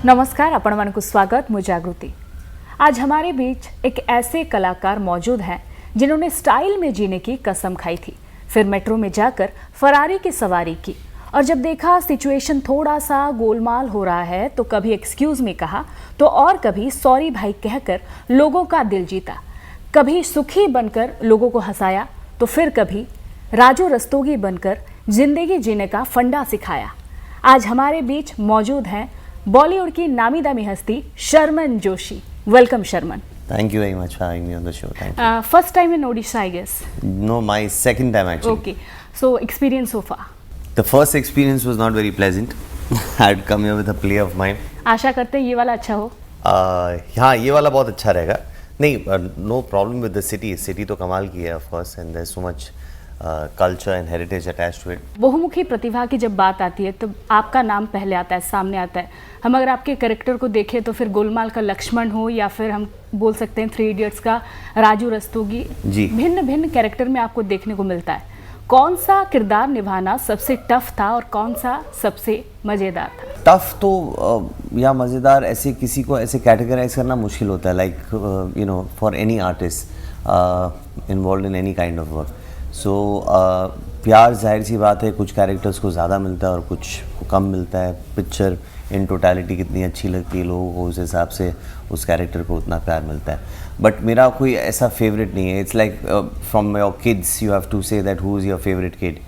नमस्कार, आपण मानकु स्वागत मु जागृति। आज हमारे बीच एक ऐसे कलाकार मौजूद हैं जिन्होंने स्टाइल में जीने की कसम खाई थी, फिर मेट्रो में जाकर फरारी की सवारी की और जब देखा सिचुएशन थोड़ा सा गोलमाल हो रहा है तो कभी एक्सक्यूज मी कहा तो और कभी सॉरी भाई कहकर लोगों का दिल जीता, कभी सुखी बनकर लोगों को हंसाया तो फिर कभी राजू रस्तोगी बनकर जिंदगी जीने का फंडा सिखाया। आज हमारे बीच मौजूद हैं बॉलीवुड की नामी दामी हस्ती Sharman Joshi. Welcome Sharman. Thank you very much for having me on the show. Thank you. First time in Odisha, I guess. No, my second time actually. Okay. So experience so far. The first experience was not very pleasant. I had come here with a play of mine. आशा करते हैं ये वाला अच्छा हो। हाँ, ये वाला बहुत अच्छा रहेगा। नहीं, no problem with the city. City तो कमाल की है of course, and there's so much culture and heritage attached to it. बहुमुखी प्रतिभा की जब बात आती है तो आपका नाम पहले आता है, सामने आता है। हम अगर आपके कैरेक्टर को देखें तो फिर गोलमाल का लक्ष्मण हो या फिर हम बोल सकते हैं 3 इडियट्स का राजू रस्तोगी, भिन्न भिन्न कैरेक्टर में आपको देखने को मिलता है। कौन सा किरदार निभाना सबसे टफ था और कौन सा सबसे मज़ेदार था? टफ तो या मज़ेदार ऐसे किसी को ऐसे कैटेगराइज करना मुश्किल होता है, like you know for any artist involve in any kind of work. So प्यार जाहिर सी बात है, कुछ कैरेक्टर्स को ज़्यादा मिलता है और कुछ को कम मिलता है। पिक्चर इन टोटलिटी कितनी अच्छी लगती है लोगों को, उस हिसाब से उस कैरेक्टर को उतना प्यार मिलता है। बट मेरा कोई ऐसा फेवरेट नहीं है। It's like from your kids you have to say that who is your favourite kid.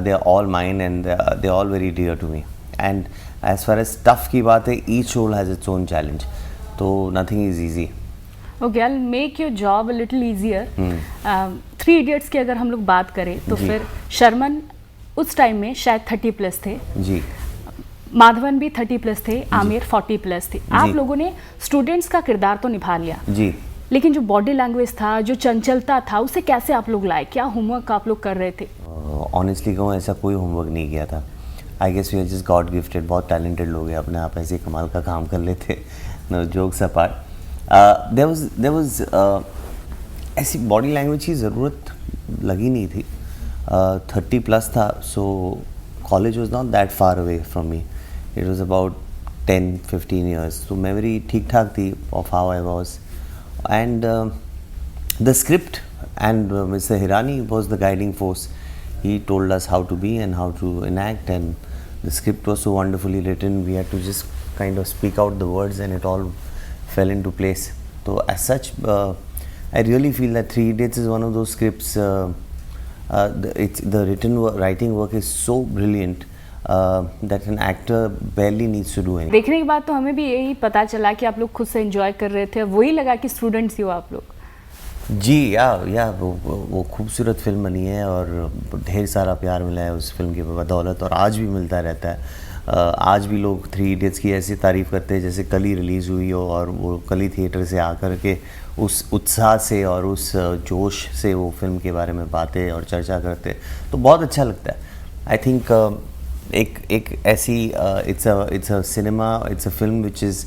They are all mine and they are all very dear to me. And as far as tough की बात है, each role has its own challenge, तो nothing is easy. Okay, I will make your job a little easier. 3 idiots की अगर हम लोग बात करें तो फिर शर्मन उस टाइम में शायद 30+ थे जी, माधवन भी 30+ थे, आमिर 40+ थे। आप लोगों ने स्टूडेंट्स का किरदार तो निभा लिया जी, लेकिन जो बॉडी लैंग्वेज था, जो चंचलता था, उसे कैसे आप लोग लाए? क्या होमवर्क आप लोग कर रहे थे? ऑनेस्टली कहूँ ऐसा कोई होमवर्क नहीं किया था। I guess we are just god gifted. बहुत टैलेंटेड लोग हैं, अपने आप ऐसे कमाल का काम कर लेते। No jokes apart, there was ऐसी बॉडी लैंग्वेज की ज़रूरत लगी नहीं थी। 30+ था, so college was not that far away from me. It was about 10-15 years, तो मेमोरी ठीक ठाक थी of how I was. And the script and mister Hirani was the guiding force. He told us how to be and how to enact, and the script was so wonderfully written. We had to just kind of speak out the words and it all fell into place. So as such, I really feel that 3 Idiots is one of those scripts. The writing work is so brilliant that an actor barely needs to do anything. देखने के बाद तो हमें भी यही पता चला कि आप लोग खुद से एंजॉय कर रहे थे, वही लगा कि स्टूडेंट्स ही हो आप लोग। जी, या वो खूबसूरत फिल्म बनी है और ढेर सारा प्यार मिला है उस फिल्म की बदौलत, और आज भी मिलता रहता है। आज भी लोग 3 इडियट्स की ऐसी तारीफ़ करते हैं जैसे कल ही रिलीज़ हुई हो, और वो कल ही थिएटर से आकर के उस उत्साह से और उस जोश से वो फिल्म के बारे में बातें और चर्चा करते, तो बहुत अच्छा लगता है। आई थिंक एक ऐसी it's a cinema, it's a film which is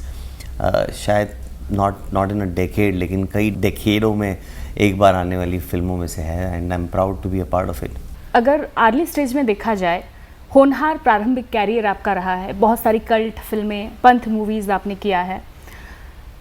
शायद नॉट इन अ डेकेड, लेकिन कई डेकेडों में एक बार आने वाली फिल्मों में से है, and I am proud to be a part of it. अगर अर्ली स्टेज में देखा जाए, होनहार प्रारंभिक कैरियर आपका रहा है, बहुत सारी कल्ट फिल्में, पंथ मूवीज़ आपने किया है।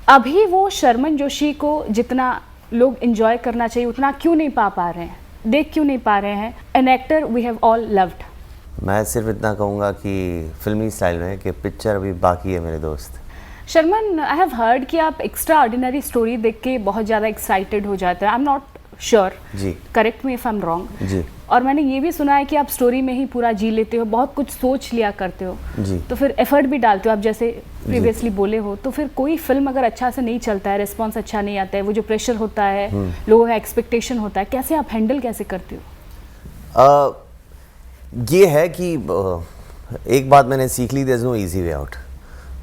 अभी वो शर्मन जोशी को जितना लोग एंजॉय करना चाहिए उतना क्यों नहीं पा रहे हैं, देख क्यों नहीं पा रहे हैं? An actor we have all loved. मैं सिर्फ इतना कहूँगा कि फिल्मी स्टाइल में कि पिक्चर अभी बाकी है मेरे दोस्त। शर्मन, आई हैव हर्ड कि आप एक्स्ट्रा ऑर्डिनरी स्टोरी देख के बहुत ज़्यादा एक्साइटेड हो जाते हैं। आई एम नॉट श्योर, जी, correct me if I am wrong जी। और मैंने ये भी सुना है कि आप स्टोरी में ही पूरा जी लेते हो, बहुत कुछ सोच लिया करते हो जी, तो फिर एफर्ट भी डालते हो, आप जैसे प्रीवियसली बोले हो। तो फिर कोई फिल्म अगर अच्छा से नहीं चलता है, रिस्पॉन्स अच्छा नहीं आता है, वो जो प्रेशर होता है, लोगों का एक्सपेक्टेशन होता है, कैसे आप हैंडल कैसे करते हो? ये है कि एक बात मैंने सीख ली, there is no easy way out.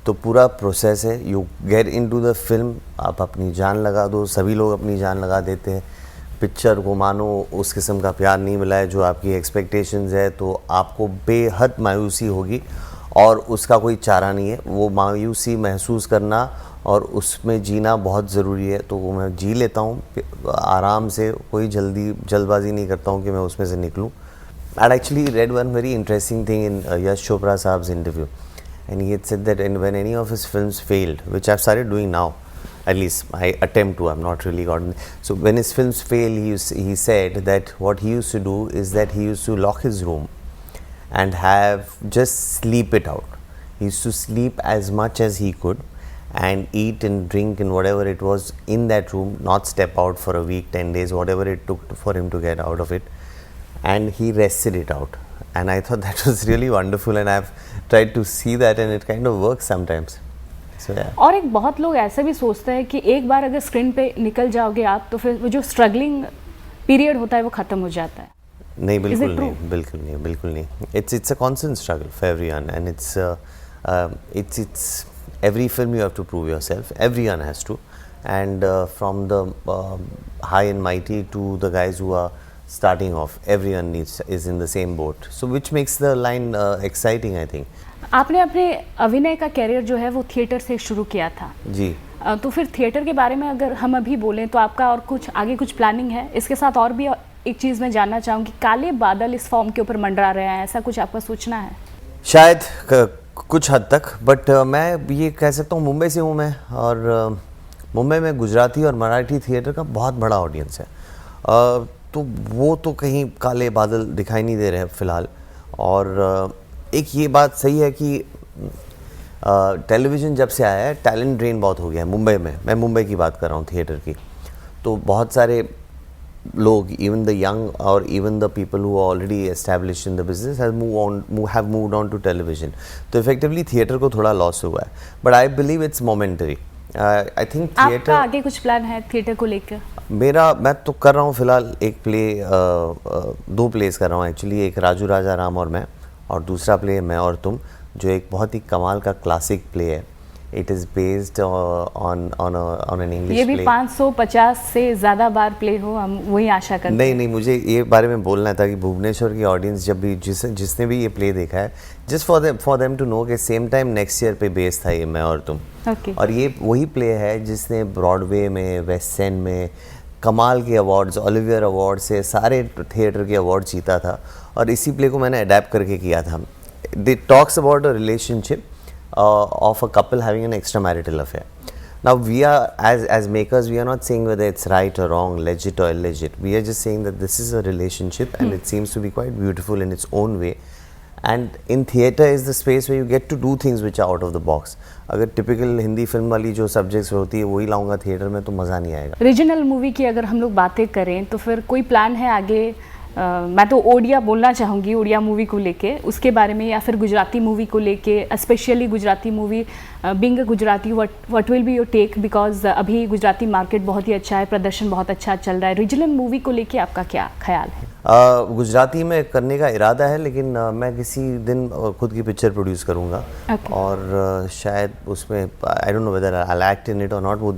तो पूरा प्रोसेस है, you get into the film, आप अपनी जान लगा दो। सभी लोग अपनी जान लगा देते हैं। पिक्चर को मानो उस किस्म का प्यार नहीं मिला है जो आपकी एक्सपेक्टेशंस है, तो आपको बेहद मायूसी होगी और उसका कोई चारा नहीं है। वो मायूसी महसूस करना और उसमें जीना बहुत ज़रूरी है, तो वो मैं जी लेता हूँ आराम से, कोई जल्दबाजी नहीं करता हूँ कि मैं उसमें से निकलूँ। I actually read one very interesting thing in Yash Chopra साहब्स interview. and he had said that when any of his films failed, which I've started doing now, at least I attempt to, I'm not really gotten. So when his films fail, he said that what he used to do is that he used to lock his room and have just sleep it out. He used to sleep as much as he could and eat and drink and whatever it was in that room, not step out for a week, 10 days, whatever it took for him to get out of it, and he rested it out. And I thought that was really wonderful, and I've tried to see that, and it kind of works sometimes. So yeah. और एक बहुत लोग ऐसे भी सोचते हैं कि एक बार अगर स्क्रीन पे निकल जाओगे आप तो फिर वो जो स्ट्रगलिंग पीरियड होता है वो खत्म हो जाता है. नहीं, बिल्कुल नहीं, बिल्कुल नहीं, बिल्कुल नहीं. It's a constant struggle for everyone, and it's every film you have to prove yourself. Everyone has to, and from the high and mighty to the guys who are starting off, everyone is in the same boat. So which makes the line exciting, I think. आपने अपने अभिनय का career जो है वो theatre से शुरू किया था जी. तो फिर थिएटर के बारे में अगर हम अभी बोलें तो आपका और कुछ आगे कुछ प्लानिंग है? इसके साथ और भी एक चीज़ मैं जानना चाहूँगी, काले बादल इस फॉर्म के ऊपर मंडरा रहे हैं, ऐसा कुछ आपका सोचना है? शायद कुछ हद तक, बट मैं ये कह सकता हूँ, मुंबई से हूँ मैं, और मुंबई में गुजराती और मराठी थिएटर का बहुत बड़ा ऑडियंस है. तो वो तो कहीं काले बादल दिखाई नहीं दे रहे फ़िलहाल. और एक ये बात सही है कि टेलीविज़न जब से आया है, टैलेंट ड्रेन बहुत हो गया है मुंबई में. मैं मुंबई की बात कर रहा हूँ थिएटर की. तो बहुत सारे लोग, इवन द यंग और even the people who already established in the business have moved on to television. तो इफेक्टिवली थिएटर को थोड़ा लॉस हुआ है, but I believe it's momentary. I think theatre. आपका आगे कुछ प्लान है थिएटर को लेकर? मैं तो कर रहा हूँ फिलहाल एक प्ले, 2 प्लेस कर रहा हूँ एक्चुअली. एक राजू राजा राम और मैं, और दूसरा प्ले मैं और तुम, जो एक बहुत ही कमाल का क्लासिक प्ले है. It is based on an English play. ये भी 550 से ज़्यादा बार प्ले हो, हम वही आशा करते हैं. नहीं, मुझे ये बारे में बोलना था कि भुवनेश्वर की ऑडियंस जब भी जिसने भी ये प्ले देखा है, just for them to know कि सेम टाइम नेक्स्ट ईयर पे बेस्ड था ये मैं और तुम. और ये वही प्ले है जिसने ब्रॉडवे में, वेस्ट एंड में कमाल के अवार्ड्स, ओलिवियर अवार्ड से सारे थिएटर के अवार्ड जीता था. और इसी प्ले को मैंने अडेप्ट करके किया था. It talks about a relationship of a couple having an extramarital affair. Now we are, as makers, we are not saying whether it's right or wrong, legit or illegit. We are just saying that this is a relationship and it seems to be quite beautiful in its own way. And in theatre is the space where you get to do things which are out of the box. अगर typical Hindi film वाली जो subjects होती है वही लाऊंगा theatre में तो मज़ा नहीं आएगा. रीजनल मूवी की अगर हम लोग बातें करें तो फिर कोई प्लान है आगे? मैं तो ओडिया बोलना चाहूँगी, ओडिया मूवी को लेके, उसके बारे में, या फिर गुजराती मूवी को लेके, specially Gujarati movie, being Gujarati, what will be your take? Because अभी गुजराती मार्केट बहुत ही अच्छा है, प्रदर्शन बहुत अच्छा चल रहा है. रीजनल मूवी को लेके आपका क्या ख्याल है? गुजराती में करने का इरादा है, लेकिन मैं किसी दिन खुद की पिक्चर प्रोड्यूस करूँगा. और शायद उसमें I don't know whether I will act in it और नॉट, वो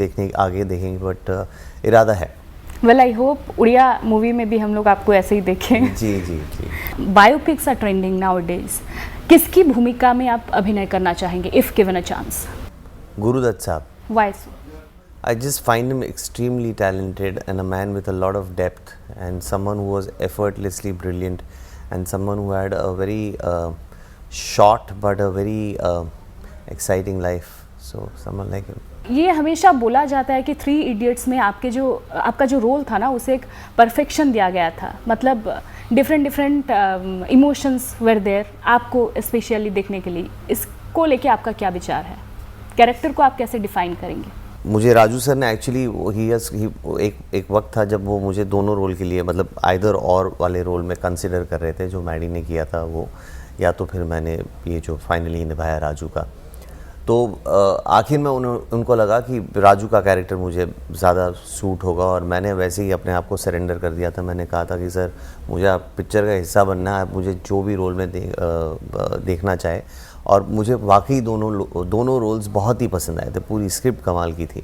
आगे देखेंगे, बट इरादा है. Well I hope Odia movie में भी हम लोग आपको ऐसे ही देखें. जी. Biopics are trending nowadays. किसकी भूमिका में आप अभिनय करना चाहेंगे if given a chance? Gurudutt साहब. Why so? I just find him extremely talented and a man with a lot of depth, and someone who was effortlessly brilliant, and someone who had a very short but a very exciting life. So someone like him. ये हमेशा बोला जाता है कि 3 idiots में आपका जो role था ना, उसे एक परफेक्शन दिया गया था. मतलब डिफरेंट इमोशंस वर देयर आपको स्पेशली देखने के लिए. इसको लेके आपका क्या विचार है? कैरेक्टर को आप कैसे डिफाइन करेंगे? मुझे राजू सर ने एक्चुअली एक वक्त था जब वो मुझे दोनों रोल के लिए, मतलब आइदर और वाले रोल में कंसिडर कर रहे थे. जो मैडी ने किया था वो, या तो फिर मैंने ये जो फाइनली निभाया राजू का. तो आखिर में उनको लगा कि राजू का कैरेक्टर मुझे ज़्यादा सूट होगा, और मैंने वैसे ही अपने आप को सरेंडर कर दिया था. मैंने कहा था कि सर मुझे आप पिक्चर का हिस्सा बनना है, मुझे जो भी रोल में देखना चाहे. और मुझे वाकई दोनों रोल्स बहुत ही पसंद आए थे. पूरी स्क्रिप्ट कमाल की थी.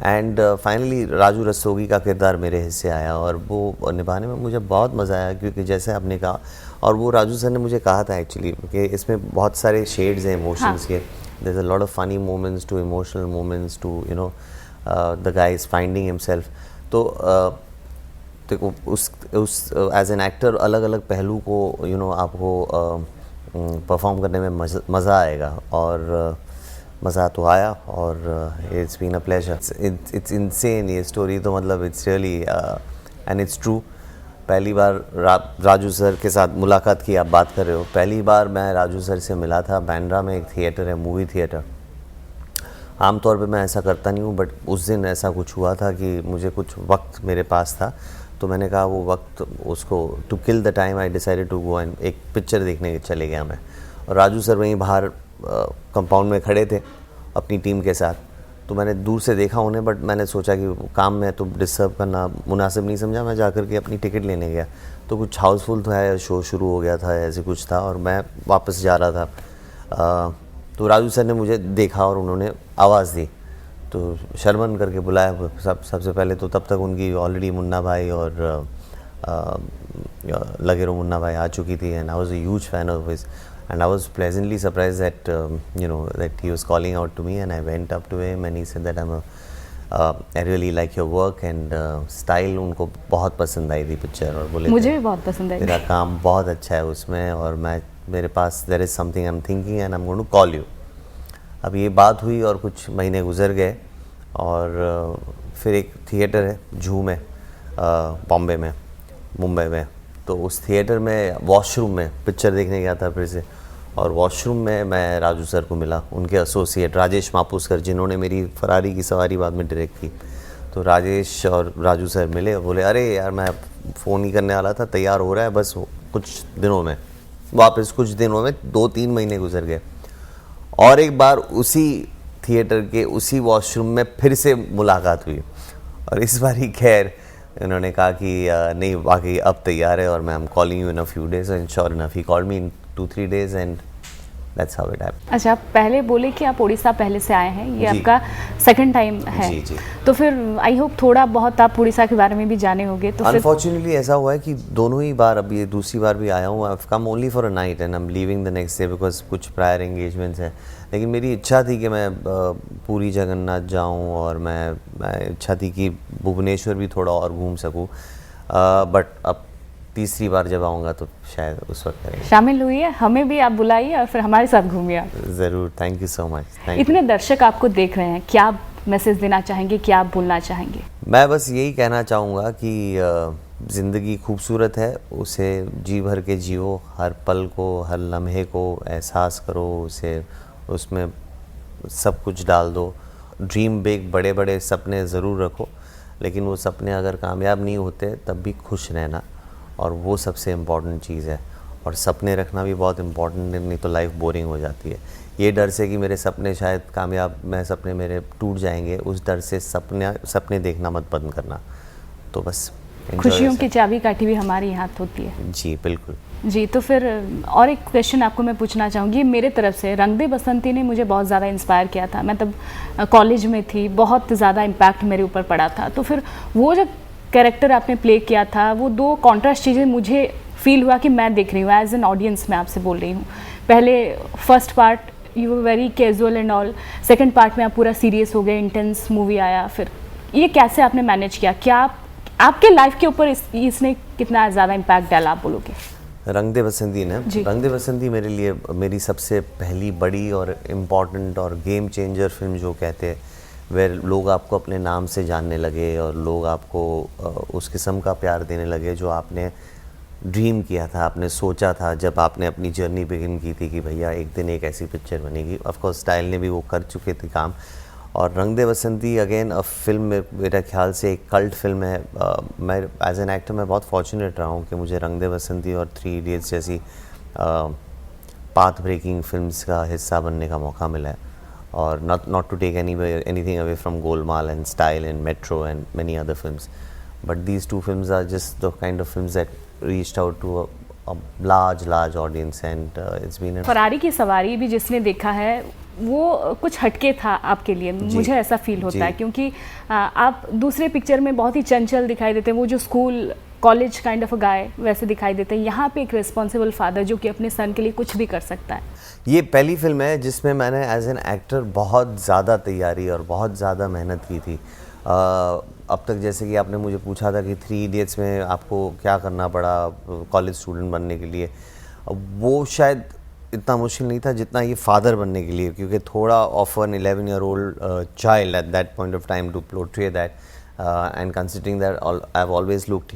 एंड फाइनली राजू रस्तोगी का किरदार मेरे हिस्से आया, और वो निभाने में मुझे बहुत मज़ा आया, क्योंकि जैसे आपने कहा, और वो राजू सर ने मुझे कहा था एक्चुअली कि इसमें बहुत सारे शेड्स हैं इमोशंस के. There's a lot of funny moments to emotional moments to the guy is finding himself. तो उस एज एन एक्टर अलग अलग पहलू को आपको परफॉर्म करने में मज़ा आएगा, और मज़ा तो आया, और it's been a pleasure. It's insane, ये स्टोरी तो मतलब it's really and it's true. पहली बार राजू सर के साथ मुलाकात की आप बात कर रहे हो, पहली बार मैं राजू सर से मिला था बांद्रा में, एक थिएटर है मूवी थिएटर। आमतौर पे मैं ऐसा करता नहीं हूँ, बट उस दिन ऐसा कुछ हुआ था कि मुझे कुछ वक्त मेरे पास था, तो मैंने कहा वो वक्त उसको to kill the time I decided to go and एक पिक्चर देखने चले गया मैं। और राजू सर वहीं बाहर कंपाउंड में खड़े थे अपनी टीम के साथ, तो मैंने दूर से देखा उन्हें, बट मैंने सोचा कि काम में तो डिस्टर्ब करना मुनासिब नहीं समझा। मैं जाकर के अपनी टिकट लेने गया, तो कुछ हाउसफुल था, शो शुरू हो गया था, ऐसे कुछ था, और मैं वापस जा रहा था। तो राजू सर ने मुझे देखा और उन्होंने आवाज़ दी, तो शर्मन करके बुलाया। सबसे पहले तो तब तक उनकी ऑलरेडी मुन्ना भाई और लगे रहो मुन्ना भाई आ चुकी थी, and I was a huge fan of his, and I was pleasantly surprised that that he was calling out to me, and I went up to him and he said that I really like your work and style उनको बहुत पसंद आई थी picture, और बोले मुझे भी बहुत पसंद आई। तेरा काम बहुत अच्छा है उसमें, और मेरे पास there is something I'm thinking and I'm going to call you। अब ये बात हुई और कुछ महीने गुजर गए, और फिर एक थिएटर है जू में, बॉम्बे में, मुंबई में, तो उस थिएटर में वॉशरूम में पिक्चर देखने गया था फिर से, और वॉशरूम में मैं राजू सर को मिला, उनके एसोसिएट राजेश मापुस्कर, जिन्होंने मेरी फरारी की सवारी बाद में डायरेक्ट की। तो राजेश और राजू सर मिले और बोले अरे यार मैं फ़ोन ही करने वाला था, तैयार हो रहा है बस कुछ दिनों में, वापस कुछ दिनों में 2-3 महीने गुजर गए, और एक बार उसी थिएटर के उसी वॉशरूम में फिर से मुलाकात हुई, और इस बार ही खैर उन्होंने कहा कि नहीं वाकई अब तैयार है, और मैं am calling you in a few days, and sure enough he called me in 2-3 days and that's how it happened. अच्छा, आप पहले बोले कि आप उड़ीसा पहले से आए हैं, ये जी। आपका सेकंड टाइम है। जी, जी। तो फिर आई होप थोड़ा बहुत आप उड़ीसा के बारे में भी जाने होंगे, तो फिर अनफॉर्चुनेटली ऐसा हुआ है कि दोनों ही बार, अब ये दूसरी बार भी आया हूँ, I have come only for a night and I am leaving the next day because कुछ प्रायर एंगेजमेंट्स हैं, लेकिन मेरी इच्छा थी कि मैं पूरी जगन्नाथ जाऊँ, और मैं इच्छा थी कि भुवनेश्वर भी थोड़ा और घूम सकूँ, बट अब तीसरी बार जब आऊँगा तो शायद उस वक्त करेंगे। शामिल हुई, हमें भी आप बुलाइए और फिर हमारे साथ घूमिए आप। ज़रूर, थैंक यू सो मच। इतने दर्शक आपको देख रहे हैं, क्या मैसेज देना चाहेंगे, क्या आप बोलना चाहेंगे? मैं बस यही कहना चाहूँगा कि ज़िंदगी खूबसूरत है, उसे जी भर के जियो, हर पल को, हर लम्हे को एहसास करो, उसे उसमें सब कुछ डाल दो, ड्रीम बिग, बड़े बड़े सपने ज़रूर रखो, लेकिन वो सपने अगर कामयाब नहीं होते तब भी खुश रहना, और वो सबसे इम्पॉर्टेंट चीज़ है, और सपने रखना भी बहुत इम्पॉर्टेंट है, नहीं तो लाइफ बोरिंग हो जाती है। ये डर से कि मेरे सपने शायद कामयाब, मैं सपने मेरे टूट जाएंगे, उस डर से सपने देखना मत बंद करना, तो बस खुशियों की चाबी काठी भी हमारे हाथ होती है। जी बिल्कुल जी, तो फिर और एक क्वेश्चन आपको मैं पूछना चाहूँगी मेरे तरफ से। रंग दे बसंती ने मुझे बहुत ज़्यादा इंस्पायर किया था, मैं तब कॉलेज में थी, बहुत ज़्यादा इम्पैक्ट मेरे ऊपर पड़ा था। तो फिर वो जो कैरेक्टर आपने प्ले किया था, वो दो कॉन्ट्रास्ट चीज़ें मुझे फील हुआ कि मैं देख रही हूँ एज एन ऑडियंस, मैं आपसे बोल रही हूँ। पहले first part you were very casual and all, second part में आप पूरा सीरियस हो गए, इंटेंस मूवी आया। फिर ये कैसे आपने मैनेज किया? क्या आपके लाइफ के ऊपर इसने कितना ज़्यादा इम्पैक्ट डाला, आप बोलोगे? रंग दे बसंती ने, रंग दे बसंती मेरे लिए मेरी सबसे पहली बड़ी और इम्पॉर्टेंट और गेम चेंजर फिल्म जो कहते हैं, वेर लोग आपको अपने नाम से जानने लगे और लोग आपको उस किस्म का प्यार देने लगे जो आपने ड्रीम किया था, आपने सोचा था जब आपने अपनी जर्नी बिगिन की थी कि भैया एक दिन एक ऐसी पिक्चर बनेगी। ऑफ कोर्स स्टाइल ने भी वो कर चुके थे काम, और रंग दे बसंती अगेन अ फिल्म, मेरा ख्याल से एक कल्ट फिल्म है। मैं एज एन एक्टर मैं बहुत फॉर्चुनेट रहा हूँ कि मुझे रंग दे बसंती और 3 Idiots जैसी पाथ ब्रेकिंग फिल्म्स का हिस्सा बनने का मौका मिला है, और not to take anything away from Golmaal and Style and Metro and many other films, but these two films are just the kind of films that reached out to a large audience, and it's been Ferrari की सवारी भी जिसने देखा है वो कुछ हटके था आपके लिए, मुझे ऐसा फील होता है, क्योंकि आप दूसरे पिक्चर में बहुत ही चंचल दिखाई देते हैं, वो जो school college kind of a guy वैसे दिखाई देते हैं। यहाँ पे एक रिस्पॉन्सिबल फादर जो कि अपने सन के लिए कुछ भी कर सकता है। ये पहली फिल्म है जिसमें मैंने एज एन एक्टर बहुत ज़्यादा तैयारी और बहुत ज़्यादा मेहनत की थी। अब तक जैसे कि आपने मुझे पूछा था कि 3 Idiots में आपको क्या करना पड़ा कॉलेज स्टूडेंट बनने के लिए, वो शायद इतना मुश्किल नहीं था जितना ये फादर बनने के लिए, क्योंकि थोड़ा of an 11-year-old child at that point of time to portray that and considering that I have always looked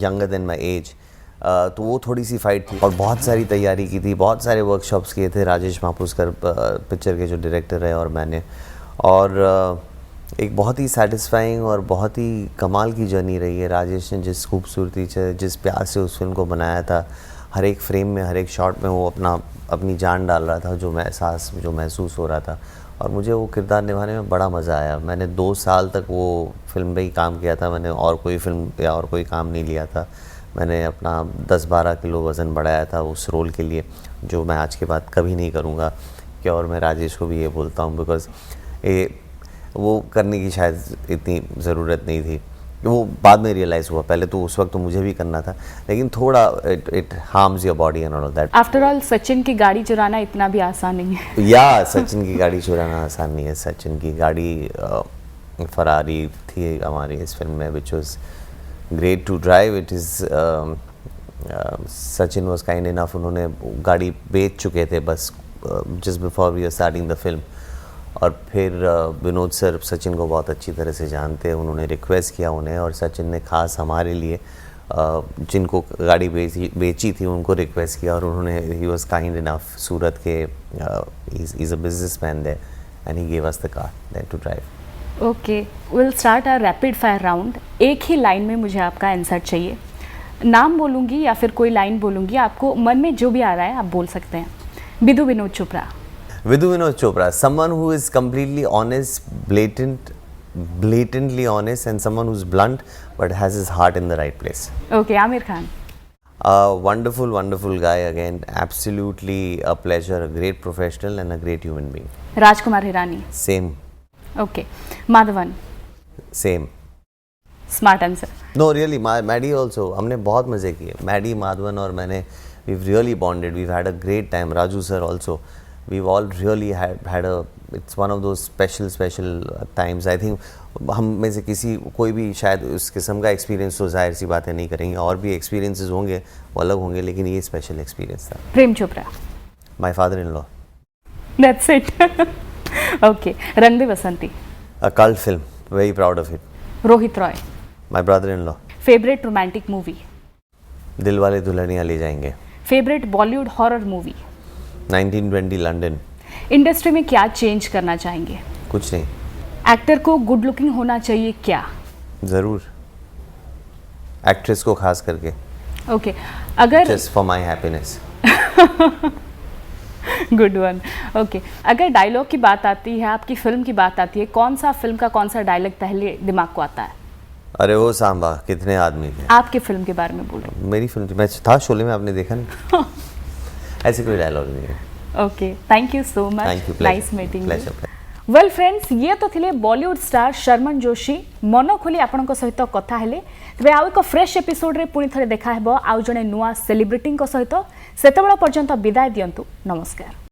younger than my age, तो वो थोड़ी सी फाइट थी और बहुत सारी तैयारी की थी, बहुत सारे वर्कशॉप्स किए थे राजेश मापुस्कर पिक्चर के जो डायरेक्टर है और मैंने, और एक बहुत ही सेटिस्फाइंग और बहुत ही कमाल की जर्नी रही है। राजेश ने जिस खूबसूरती से, जिस प्यार से उस फिल्म को बनाया था, हर एक फ्रेम में, हर एक शॉट में वो अपनी जान डाल रहा था, जो एहसास जो महसूस हो रहा था, और मुझे वो किरदार निभाने में बड़ा मज़ा आया। मैंने 2 साल तक वो फिल्म पे ही काम किया था, मैंने और कोई फिल्म या और कोई काम नहीं लिया था। मैंने अपना 10-12 किलो वज़न बढ़ाया था उस रोल के लिए, जो मैं आज के बाद कभी नहीं करूँगा। कि और मैं राजेश को भी ये बोलता हूँ, बिकॉज़ वो करने की शायद इतनी ज़रूरत नहीं थी, वो बाद में रियलाइज़ हुआ। पहले तो उस वक्त तो मुझे भी करना था, लेकिन थोड़ा it harms your body and all that. After all Sachin की गाड़ी चुराना इतना भी आसान नहीं है। या सचिन की गाड़ी चुराना आसान नहीं है। सचिन की गाड़ी फरारी थी हमारी इस फिल्म में, which was great to drive. It is Sachin was kind enough, उन्होंने गाड़ी बेच चुके थे बस just before we are starting the film, और फिर विनोद सर सचिन को बहुत अच्छी तरह से जानते हैं, उन्होंने रिक्वेस्ट किया उन्हें, और सचिन ने खास हमारे लिए जिनको गाड़ी बेची थी उनको रिक्वेस्ट किया, और उन्होंने ही वॉज काइंड इनफ, सूरत के is a businessman there and he gave us the car there to drive. Okay, will start a rapid fire round. एक ही लाइन में मुझे आपका आंसर चाहिए। नाम बोलूँगी या फिर कोई लाइन बोलूँगी, आपको मन में जो भी आ रहा है आप बोल सकते हैं। Vidhu Vinod Chopra. Vidhu Vinod Chopra, someone who is completely honest, blatantly honest, and someone who's blunt but has his heart in the right place. Okay, Aamir Khan. Wonderful, wonderful guy again. Absolutely a pleasure, a great professional and a great human being. Rajkumar Hirani. Same, okay, Madhavan. same. Smart answer. No, really, Maddie also. हमने बहुत मज़े किए। Maddie, Madhavan और मैंने, we've really bonded. We've had a great time. Raju sir also. We've all really had a, it's one of those special times. I think हम में से कोई भी शायद उस किस्म का एक्सपीरियंस तो जाहिर सी बातें नहीं करेंगे, और भी एक्सपीरियंसेस होंगे वो अलग होंगे, लेकिन ये स्पेशल एक्सपीरियंस था। Prem Chopra. My father in law. That's it. Okay, Rang De Basanti. A cult film, very proud of it. Rohit Roy. My brother in law. Favourite romantic movie. Dilwale Dulhania Le Jayenge. Favourite Bollywood horror movie. 1920 London. Industry में क्या चेंज करना चाहेंगे? कुछ नहीं। एक्टर को good looking होना चाहिए क्या? ज़रूर, एक्ट्रेस को खास करके। ओके, अगर just for my happiness. Good one. Okay, अगर डायलॉग की बात आती है, आपकी फिल्म की बात आती है, कौन सा फिल्म का कौन सा डायलॉग पहले दिमाग को आता है? अरे वो सांबा कितने आदमी थे। आपकी फिल्म के बारे में बोलो। मेरी फिल्म थी, मैं था शोले में, आपने देखा नहीं? ऐसे कोई डायलॉग नहीं है। Okay, thank you so much. Thank you, nice meeting. Pleasure. Well friends, ये तो थिले बॉलीवुड स्टार शर्मन जोशी। मन खोली आपणक सहित कथा हेले। तबे आउ एक फ्रेश एपिसोड रे पुणी थरे देखा हेबो आउ जणे नुआ सेलिब्रिटी सहित। सेतेबेला पर्यंत विदाय दियंतु। नमस्कार।